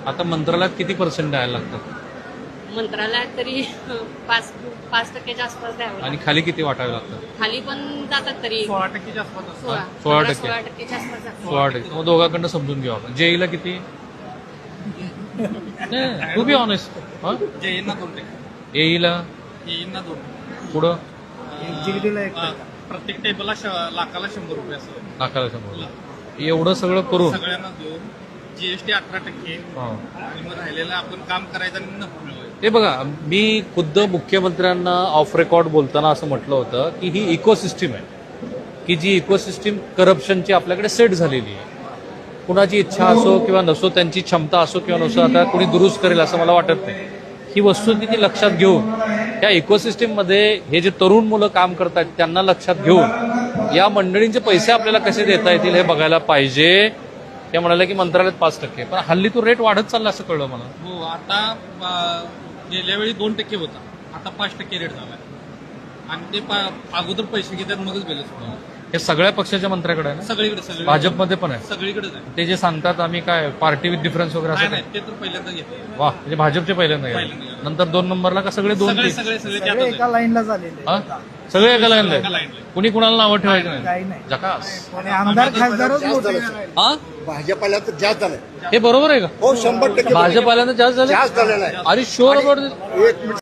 आता मंत्रालयात किती पर्सेंट द्यायला लागतात मंत्रालयात तरी 5% आसपास द्यावं आणि लागतं. खाली किती वाटावे लागतात? खाली पण जातात तरी 16% आसपास असतं. 16 16%. 16%च्या आसपास जातात. 16%. मग दोघांकडनं समजून घेऊ आपण. जेईला किती? To be honest. JE ना 2%. एईला EE ना 2%. पुढं जिगडीला एक प्रत्येक टेबलला लाखाला 100 रुपये असं नाकाला समोर एवढं सगळं करून सगळ्यांना देऊन GST 18% हां. आणि मग राहिलेलं आपण काम करायचं आणि नफा मिळवायचा. हे बघा, मी खुद्द मुख्यमंत्र्यांना ऑफ रेकॉर्ड बोलताना असं म्हटलं होतं की ही इकोसिस्टीम आहे की जी इकोसिस्टीम करप्शनची आपल्याकडे सेट झालेली आहे. कुणाची इच्छा असो किंवा नसो, त्यांची क्षमता असो किंवा नसो, आता कोणी दुरुस्त करेल असं मला वाटत नाही. ही वस्तुस्थिती लक्षात घेऊन या इकोसिस्टीममध्ये हे जे तरुण मुलं काम करतात त्यांना लक्षात घेऊन या मंडळींचे पैसे आपल्याला कसे देता येतील हे बघायला पाहिजे. ते म्हणाले की मंत्रालयात 5%, पण हल्ली तो रेट वाढत चालला असं कळलं मला. हो, आता गेल्या वेळी 2% होता, आता 5% रेट झाला आणि ते अगोदर पैसे घेतात मगच बिल सोडतात. हे सगळ्या पक्षाच्या मंत्र्याकडे आहे ना? सगळीकडे भाजपमध्ये पण आहे. सगळीकडेच आहे. ते जे सांगतात आम्ही काय पार्टी विथ डिफरन्स वगैरे असं नाही काय? ते तर पहिल्यांदा घेतले. वा, म्हणजे भाजपचे पहिल्यांदा गेले. पहिल्यांदा. नंतर 2 नंबरला का सगळे 2 सगळे 3? सगळे सगळे त्यातच सगळे आहे. एका लाईनला झालेले हा? सगळे एका एका लाईनला लाईनला. कुणी कुणाला नावं ठेवायचं काही नाही. नाही. जकास. आणि आमदार खासदारच मोठे हा, भाजपाला तर जास्त झालंय. हे बरोबर आहे का? हो 100% भाजप आल्यानं जास्त झालं. जास्त झालेला आहे. अरे शुअर अबाउट एक मिनिट